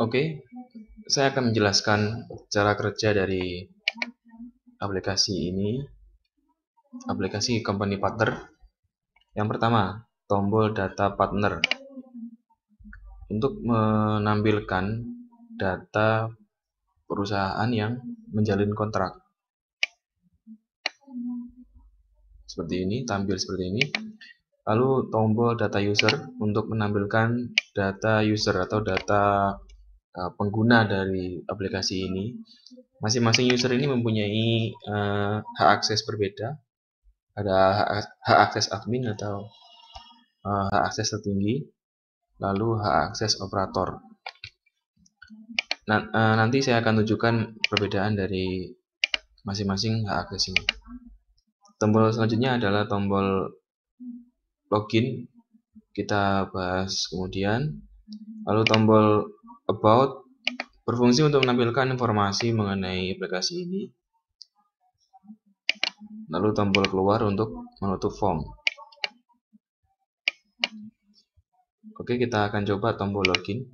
Oke, saya akan menjelaskan cara kerja dari aplikasi ini, aplikasi company partner. Yang pertama, tombol data partner untuk menampilkan data perusahaan yang menjalin kontrak. Seperti ini, tampil seperti ini. Lalu tombol data user untuk menampilkan data user atau data pengguna dari aplikasi ini. Masing-masing user ini mempunyai hak akses berbeda. Ada hak akses admin atau hak akses tertinggi, lalu hak akses operator. Nah, nanti saya akan tunjukkan perbedaan dari masing-masing hak akses ini. Tombol selanjutnya adalah tombol login, kita bahas kemudian. Lalu tombol about berfungsi untuk menampilkan informasi mengenai aplikasi ini. Lalu tombol keluar untuk menutup form. Oke, kita akan coba tombol login.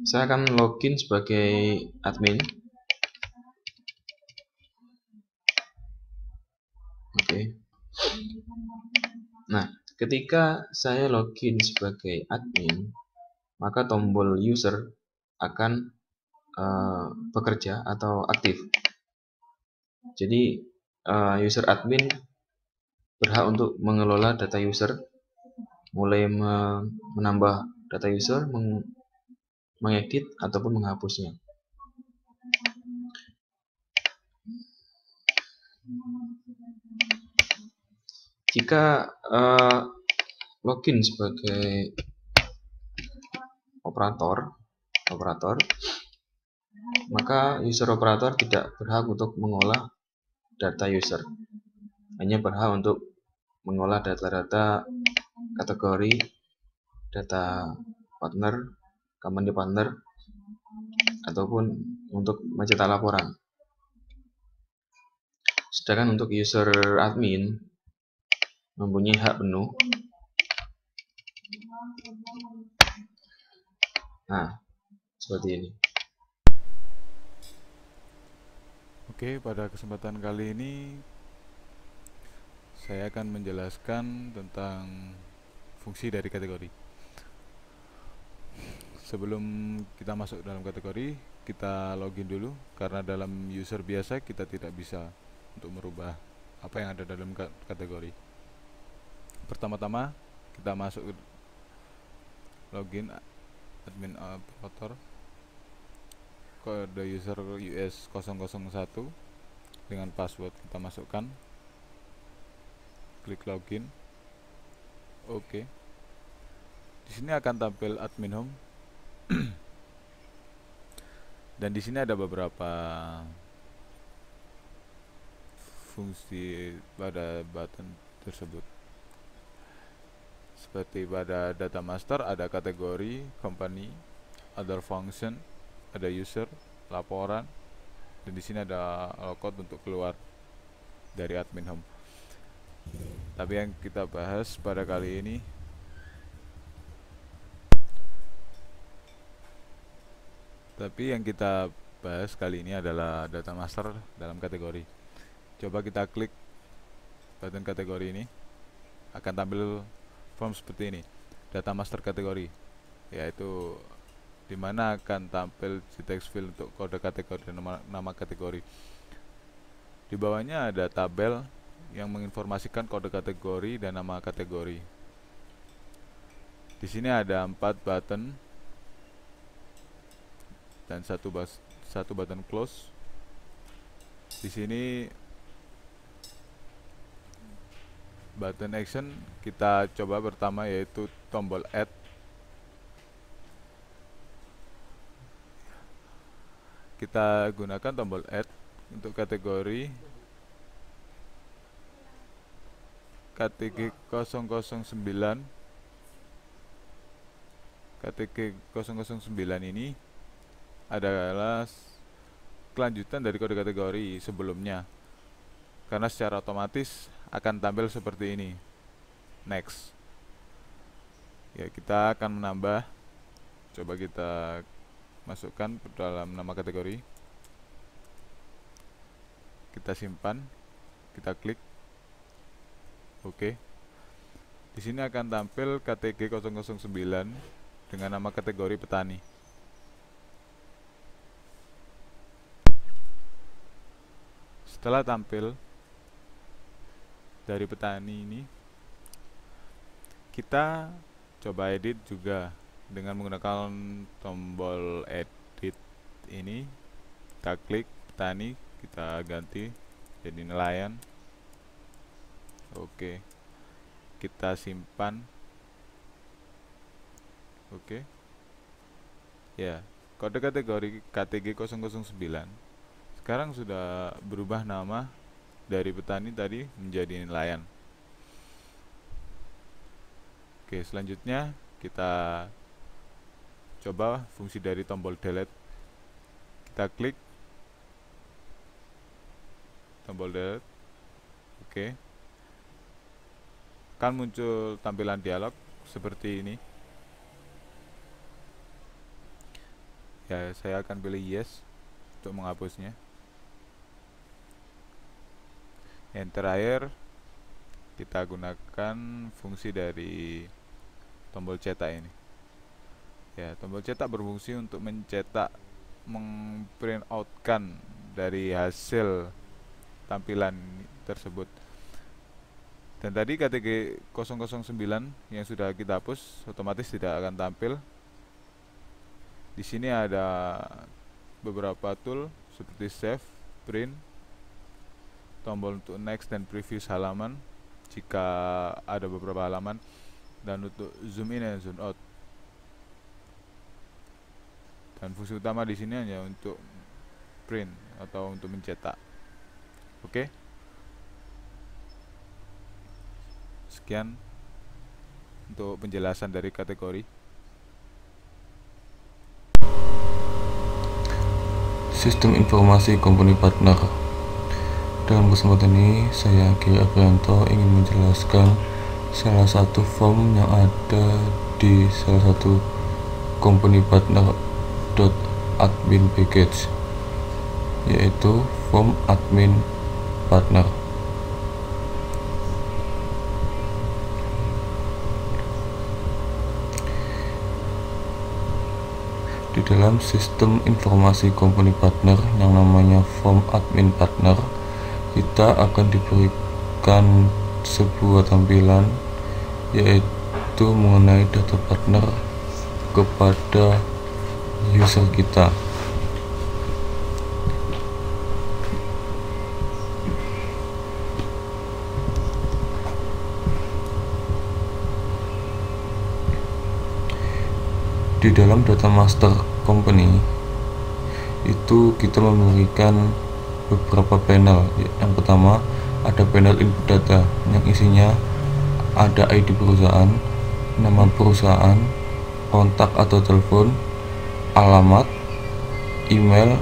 Saya akan login sebagai admin. Oke. Nah, ketika saya login sebagai admin, maka tombol user akan bekerja atau aktif. Jadi user admin berhak untuk mengelola data user, mulai menambah data user, mengedit ataupun menghapusnya. Jika login sebagai operator, maka user operator tidak berhak untuk mengolah data user, hanya berhak untuk mengolah data-data kategori, data partner, company partner, ataupun untuk mencetak laporan. Sedangkan untuk user admin mempunyai hak penuh. Nah, seperti ini. Oke, pada kesempatan kali ini saya akan menjelaskan tentang fungsi dari kategori. Sebelum kita masuk dalam kategori, kita login dulu, karena dalam user biasa kita tidak bisa untuk merubah apa yang ada dalam kategori. Pertama-tama kita masuk login admin operator, kode user US 001 dengan password kita masukkan, klik login. Oke. Di sini akan tampil admin home. Dan di sini ada beberapa fungsi pada button tersebut. Seperti pada data master ada kategori, company, other function, ada user, laporan, dan di sini ada lockout untuk keluar dari admin home. Tapi yang kita bahas pada kali ini adalah data master dalam kategori. Coba kita klik button kategori ini, akan tampil form seperti ini, data master kategori, yaitu dimana akan tampil di text field untuk kode kategori dan nama kategori. Di bawahnya ada tabel yang menginformasikan kode kategori dan nama kategori. Di sini ada 4 button dan satu button close. Di sini button action kita coba pertama, yaitu tombol add. Kita gunakan tombol add untuk kategori KTG 009. KTG 009 ini adalah kelanjutan dari kode kategori sebelumnya, karena secara otomatis akan tampil seperti ini. Next. Ya, kita akan menambah. Coba kita masukkan ke dalam nama kategori. Kita simpan, kita klik oke. Di sini akan tampil KTG 009 dengan nama kategori petani. Setelah tampil dari petani ini, kita coba edit juga dengan menggunakan tombol edit ini. Kita klik petani, kita ganti jadi nelayan. Oke, kita simpan. Oke ya, kode kategori KTG 009 sekarang sudah berubah nama dari petani tadi menjadi nelayan. Oke, selanjutnya kita coba fungsi dari tombol delete. Kita klik tombol delete. Oke, akan muncul tampilan dialog seperti ini. Ya, saya akan pilih yes untuk menghapusnya. Yang terakhir, kita gunakan fungsi dari tombol cetak ini. Ya, tombol cetak berfungsi untuk mencetak, memprint outkan dari hasil tampilan tersebut. Dan tadi KTG 009 yang sudah kita hapus otomatis tidak akan tampil. Di sini ada beberapa tool seperti save, print, tombol untuk next dan previous halaman jika ada beberapa halaman, dan untuk zoom in dan zoom out. Dan fungsi utama di sini hanya untuk print atau untuk mencetak. Oke. Sekian untuk penjelasan dari kategori. Sistem informasi company partner. Dalam kesempatan ini, saya Giri Aprianto ingin menjelaskan salah satu form yang ada di salah satu company partner .admin package, yaitu form admin partner. Di dalam sistem informasi company partner yang namanya form admin partner, kita akan diberikan sebuah tampilan yaitu mengenai data partner kepada user kita. Di dalam data master company itu kita memberikan beberapa panel. Yang pertama ada panel input data yang isinya ada ID perusahaan, nama perusahaan, kontak atau telepon, alamat, email,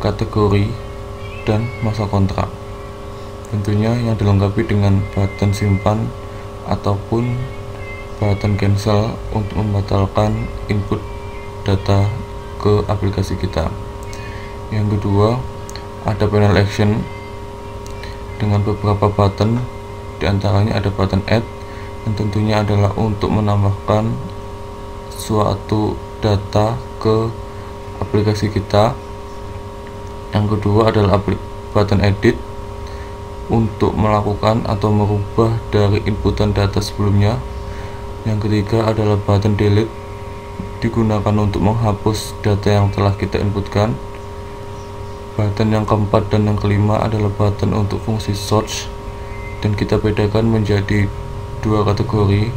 kategori, dan masa kontrak. Tentunya yang dilengkapi dengan button simpan ataupun button cancel untuk membatalkan input data ke aplikasi kita. Yang kedua, ada panel action dengan beberapa button, diantaranya ada button add yang tentunya adalah untuk menambahkan suatu data ke aplikasi kita. Yang kedua adalah button edit untuk melakukan atau merubah dari inputan data sebelumnya. Yang ketiga adalah button delete, digunakan untuk menghapus data yang telah kita inputkan. Button yang keempat dan yang kelima adalah button untuk fungsi search, dan kita bedakan menjadi dua kategori,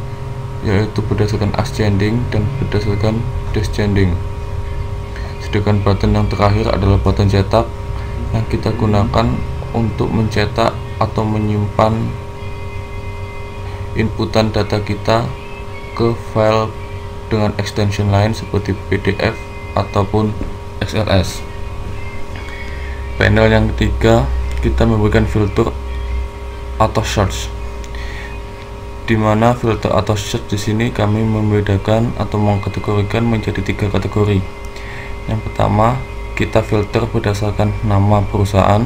yaitu berdasarkan ascending dan berdasarkan descending. Sedangkan button yang terakhir adalah button cetak yang kita gunakan untuk mencetak atau menyimpan inputan data kita ke file dengan extension lain seperti PDF ataupun XLS. panel yang ketiga kita memberikan filter auto search, dimana filter auto search di sini kami membedakan atau mengkategorikan menjadi 3 kategori. Yang pertama, kita filter berdasarkan nama perusahaan,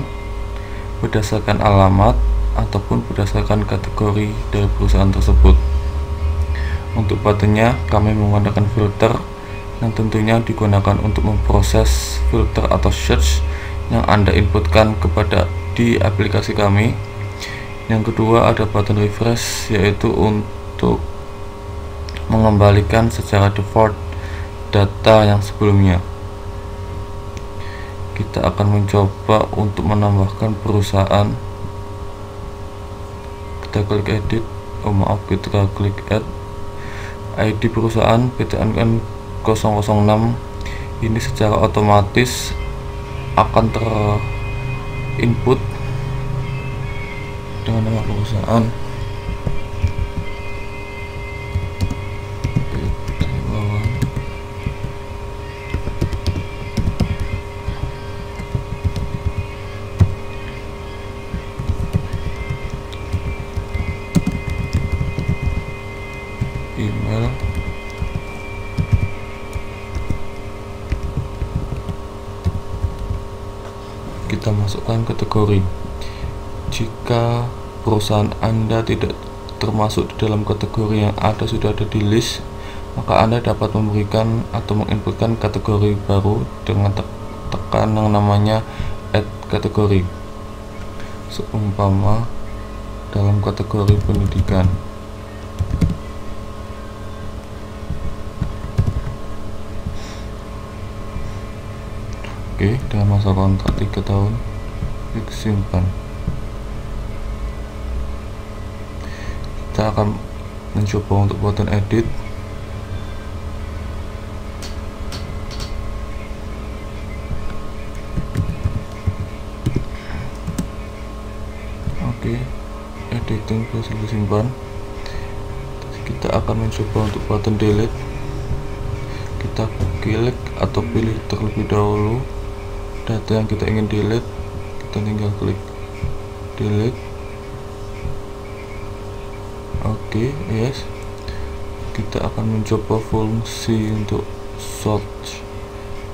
berdasarkan alamat, ataupun berdasarkan kategori dari perusahaan tersebut. Untuk buttonnya kami menggunakan filter yang tentunya digunakan untuk memproses filter atau search yang Anda inputkan kepada di aplikasi kami. Yang kedua ada button refresh, yaitu untuk mengembalikan secara default data yang sebelumnya. Kita akan mencoba untuk menambahkan perusahaan. Kita klik edit, kita klik add ID perusahaan PTNN 006. Ini secara otomatis akan terinput dengan nama perusahaan. Email, kita masukkan kategori. Jika perusahaan Anda tidak termasuk di dalam kategori yang sudah ada di list, maka Anda dapat memberikan atau menginputkan kategori baru dengan tekan yang namanya add kategori, seumpama dalam kategori pendidikan. Oke, dengan masa kontrak 3 tahun, klik simpan. Kita akan mencoba untuk button edit. Oke, editing berhasil disimpan. Kita akan mencoba untuk button delete. Kita klik atau pilih terlebih dahulu data yang kita ingin delete. Kita tinggal klik delete. Oke, yes. Kita akan mencoba fungsi untuk sort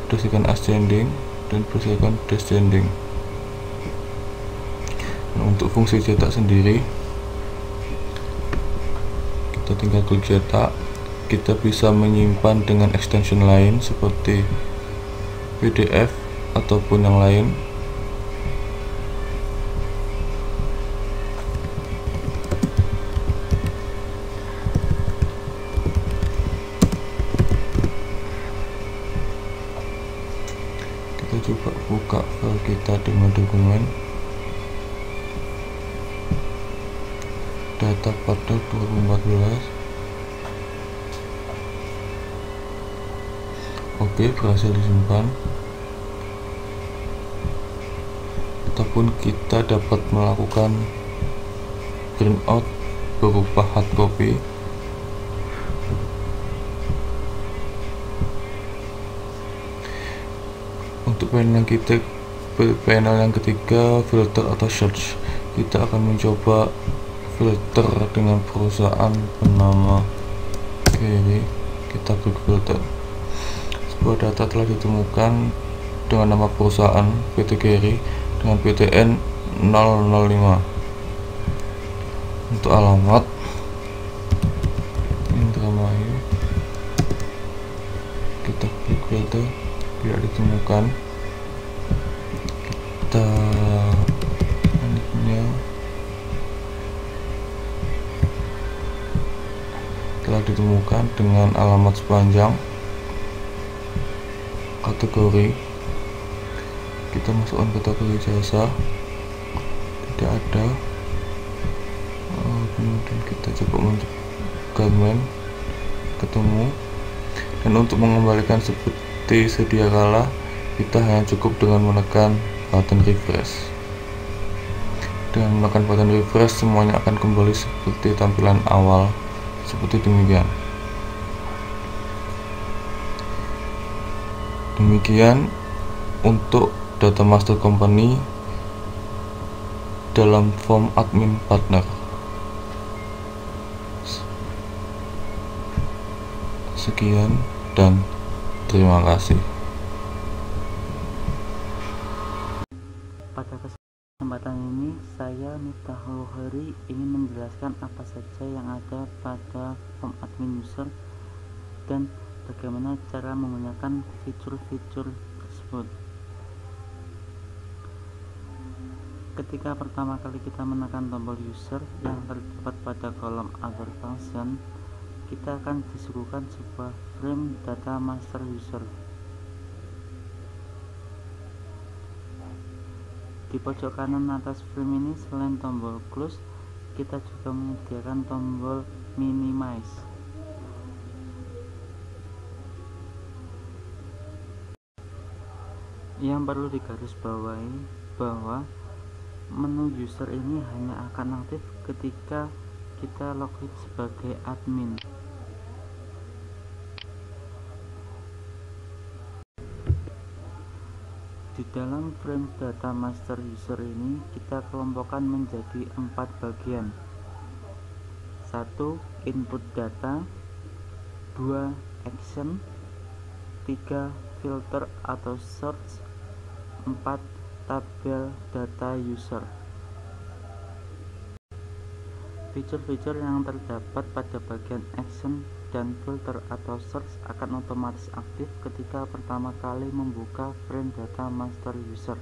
berdasarkan ascending dan berdasarkan descending. Nah, untuk fungsi cetak sendiri, kita tinggal klik cetak. Kita bisa menyimpan dengan extension lain seperti PDF ataupun yang lain. Kita coba buka file kita dengan dokumen data pada 2014. Oke, berhasil disimpan. Ataupun kita dapat melakukan print out berupa hard copy. Untuk panel yang ketiga, filter atau search, kita akan mencoba filter dengan perusahaan bernama Gary. Kita klik filter. Sebuah data telah ditemukan dengan nama perusahaan PT Gary dengan PTN 005. Untuk alamat Indramayu, kita klik filter, tidak ditemukan. Kita anehnya telah ditemukan dengan alamat sepanjang. Kategori, kita masukkan kategori jasa, tidak ada. Kemudian kita coba masuk garment, ketemu. Dan untuk mengembalikan seperti sedia kala, kita hanya cukup dengan menekan button refresh. Dengan menekan button refresh, semuanya akan kembali seperti tampilan awal, seperti demikian. Demikian untuk data master company dalam form admin partner. Sekian dan terima kasih. Pada kesempatan ini, saya Miftahul Khairi ingin menjelaskan apa saja yang ada pada form admin user dan bagaimana cara menggunakan fitur-fitur tersebut. Ketika pertama kali kita menekan tombol user yang terdapat pada kolom other function, kita akan disuguhkan sebuah frame data master user. Di pojok kanan atas frame ini, selain tombol close, kita juga menyediakan tombol minimize. Yang perlu digarisbawahi bahwa menu user ini hanya akan aktif ketika kita login sebagai admin. Di dalam frame data master user ini kita kelompokkan menjadi 4 bagian. 1. Input data, 2. Action, 3. Filter atau search, 4. Tabel data user. Fitur-fitur yang terdapat pada bagian action dan filter atau search akan otomatis aktif ketika pertama kali membuka frame data master user.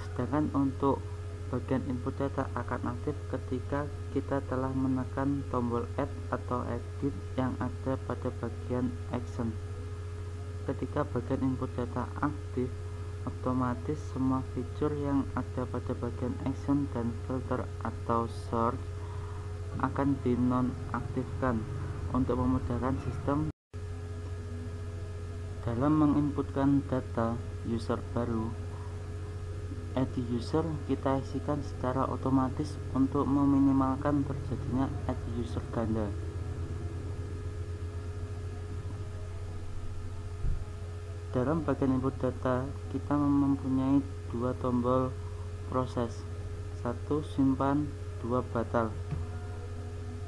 Sedangkan untuk bagian input data akan aktif ketika kita telah menekan tombol add atau edit yang ada pada bagian action. Ketika bagian input data aktif, otomatis semua fitur yang ada pada bagian action dan filter atau search akan dinonaktifkan untuk memudahkan sistem dalam menginputkan data user baru. Add user kita isikan secara otomatis untuk meminimalkan terjadinya add user ganda. Dalam bagian input data, kita mempunyai 2 tombol proses, 1 simpan, 2 batal.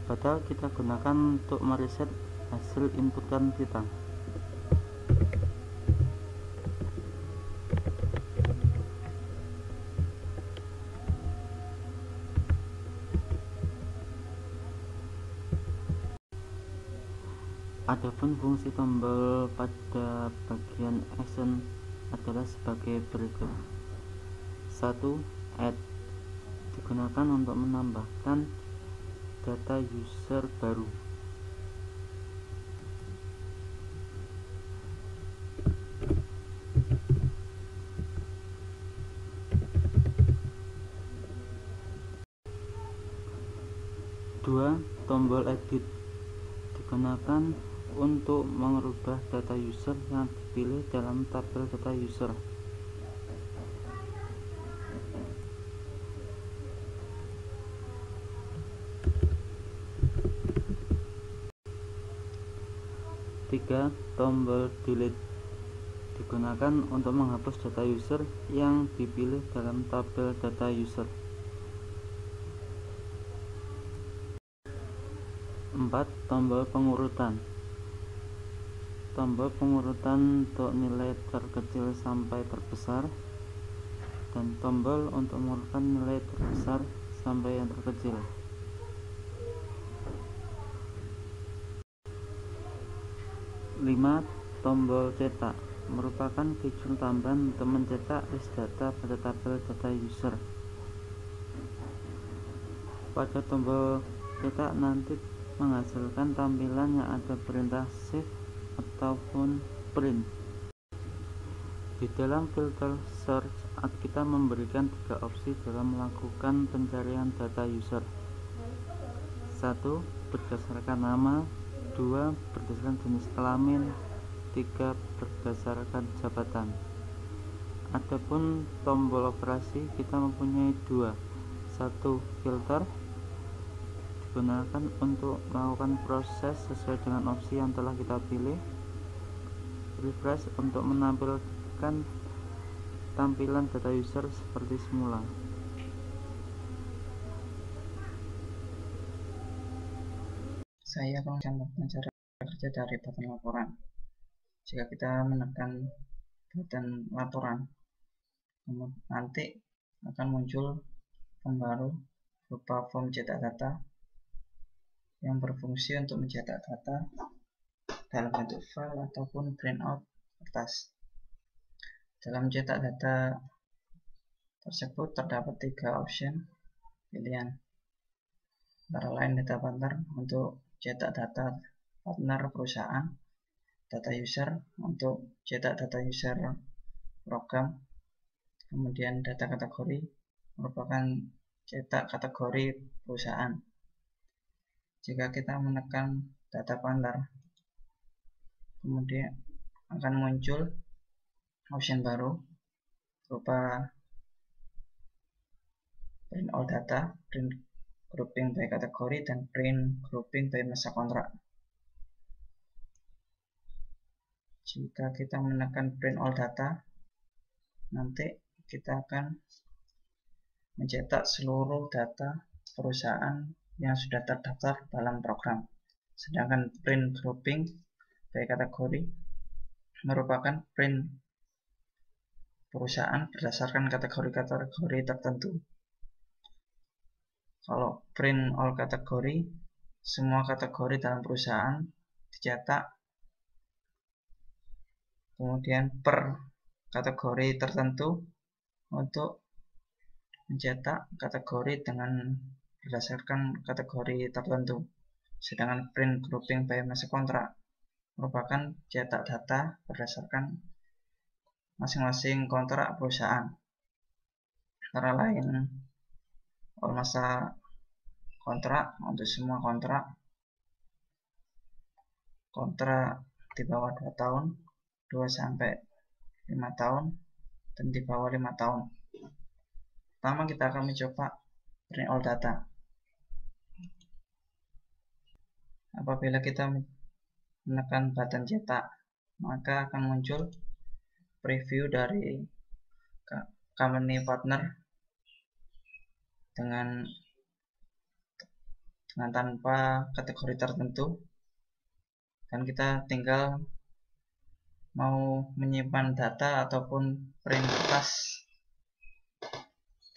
Batal kita gunakan untuk mereset hasil inputan kita. Adapun fungsi tombol pada bagian action adalah sebagai berikut. 1. Add digunakan untuk menambahkan data user baru. 2. Tombol edit digunakan untuk mengubah data user yang dipilih dalam tabel data user. 3. Tombol delete digunakan untuk menghapus data user yang dipilih dalam tabel data user. 4. Tombol pengurutan. Tombol pengurutan untuk nilai terkecil sampai terbesar, dan tombol untuk mengurutkan nilai terbesar sampai yang terkecil. 5. Tombol cetak merupakan fitur tambahan untuk mencetak list data pada tabel data user. Pada tombol cetak nanti menghasilkan tampilan yang ada perintah save ataupun print. Di dalam filter search kita memberikan 3 opsi dalam melakukan pencarian data user. 1. Berdasarkan nama, 2. Berdasarkan jenis kelamin, 3. Berdasarkan jabatan. Adapun tombol operasi kita mempunyai 2. 1. Filter digunakan untuk melakukan proses sesuai dengan opsi yang telah kita pilih. Refresh untuk menampilkan tampilan data user seperti semula. Saya akan mencontohkan cara kerja dari button laporan. Jika kita menekan button laporan, nanti akan muncul form baru berupa form cetak data yang berfungsi untuk mencetak data dalam bentuk file ataupun printout kertas. Dalam cetak data tersebut terdapat 3 option pilihan, antara lain data partner untuk cetak data partner perusahaan, data user untuk cetak data user program, kemudian data kategori merupakan cetak kategori perusahaan. Jika kita menekan data partner, kemudian akan muncul option baru berupa print all data, print grouping by kategori, dan print grouping by masa kontrak. Jika kita menekan print all data, nanti kita akan mencetak seluruh data perusahaan yang sudah terdaftar dalam program. Sedangkan print grouping by kategori merupakan print perusahaan berdasarkan kategori-kategori tertentu. Kalau print all kategori, semua kategori dalam perusahaan dicetak, kemudian per kategori tertentu untuk mencetak kategori dengan berdasarkan kategori tertentu. Sedangkan print grouping by masa kontrak merupakan cetak data berdasarkan masing-masing kontrak perusahaan, antara lain all masa kontrak untuk semua kontrak di bawah 2 tahun, 2 sampai 5 tahun, dan di bawah 5 tahun. Pertama kita akan mencoba print all data. Apabila kita menekan button cetak, maka akan muncul preview dari company partner dengan tanpa kategori tertentu, dan kita tinggal mau menyimpan data ataupun print kertas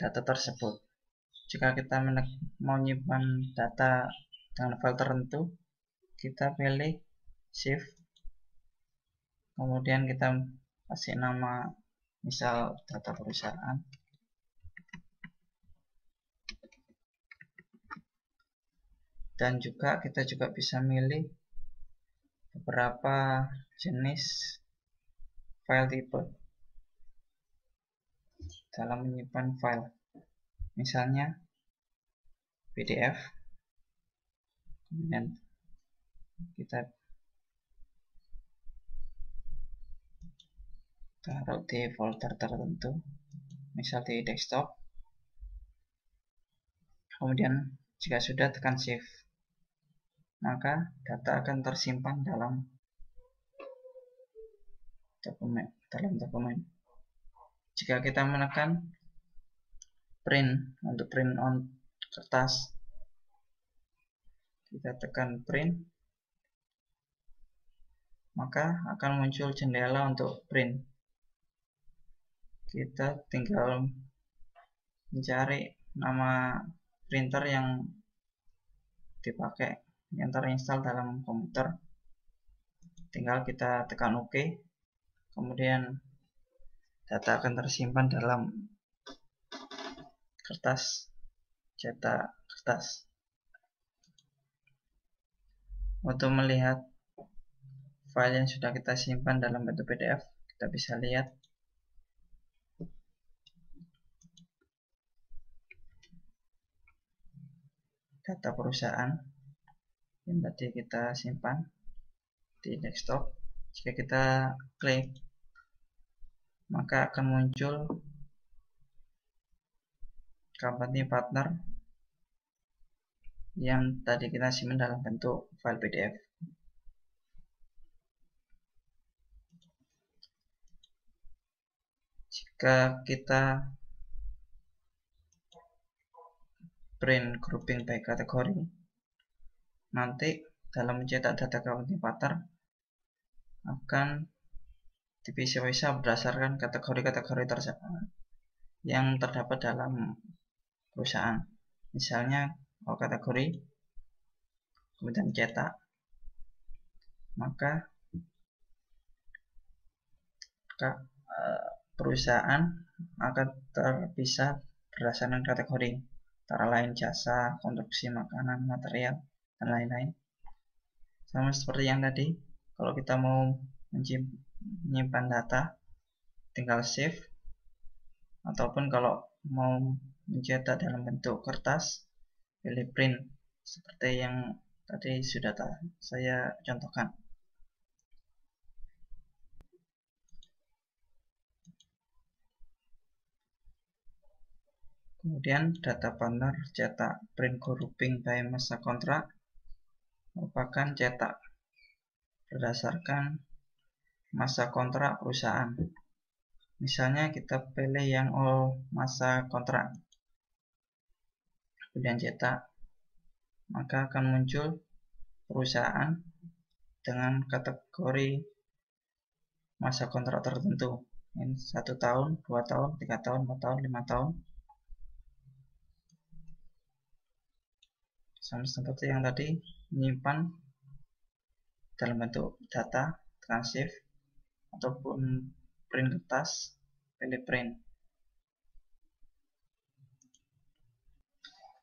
data tersebut. Jika kita mau menyimpan data dengan file tertentu, kita pilih shift, kemudian kita kasih nama misal data perusahaan, dan juga kita bisa milih beberapa jenis file tipe dalam menyimpan file, misalnya PDF, kemudian kita taruh di folder tertentu, misal di desktop, kemudian jika sudah tekan save, maka data akan tersimpan dalam dokumen. Jika kita menekan print untuk print on kertas, kita tekan print, maka akan muncul jendela untuk print. Kita tinggal mencari nama printer yang dipakai, yang terinstall dalam komputer. Tinggal kita tekan OK, kemudian data akan tersimpan dalam kertas cetak kertas. Untuk melihat file yang sudah kita simpan dalam bentuk PDF, kita bisa lihat data perusahaan yang tadi kita simpan di desktop. Jika kita klik, maka akan muncul company partner yang tadi kita simpan dalam bentuk file PDF. Jika kita print grouping by kategori, nanti dalam mencetak data counting pattern akan dipisah-pisah berdasarkan kategori-kategori yang terdapat dalam perusahaan. Misalnya kalau kategori kemudian cetak, maka perusahaan akan terpisah berdasarkan kategori, antara lain jasa, konstruksi, makanan, material, dan lain-lain. Sama seperti yang tadi, kalau kita mau menyimpan data, tinggal save, ataupun kalau mau mencetak dalam bentuk kertas, pilih print, seperti yang tadi sudah saya contohkan. Kemudian data partner cetak print grouping by masa kontrak merupakan cetak berdasarkan masa kontrak perusahaan. Misalnya kita pilih yang all masa kontrak, kemudian cetak, maka akan muncul perusahaan dengan kategori masa kontrak tertentu, 1 tahun, 2 tahun, 3 tahun, 4 tahun, 5 tahun. Sama seperti yang tadi, menyimpan dalam bentuk data, transif, ataupun print kertas, pilih print.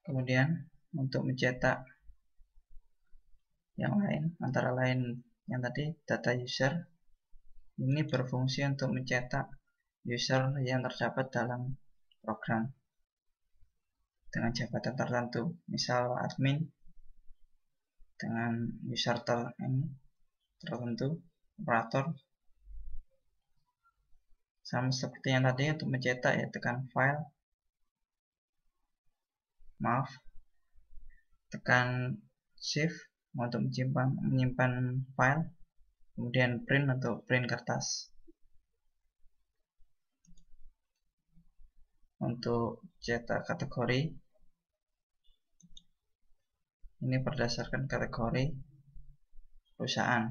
Kemudian untuk mencetak yang lain, antara lain yang tadi data user, ini berfungsi untuk mencetak user yang terdapat dalam program dengan jabatan tertentu, misal admin dengan user tertentu, operator. Sama seperti yang tadi, untuk mencetak ya tekan file, tekan shift untuk menyimpan file, kemudian print untuk print kertas. Untuk cetak kategori, ini berdasarkan kategori perusahaan.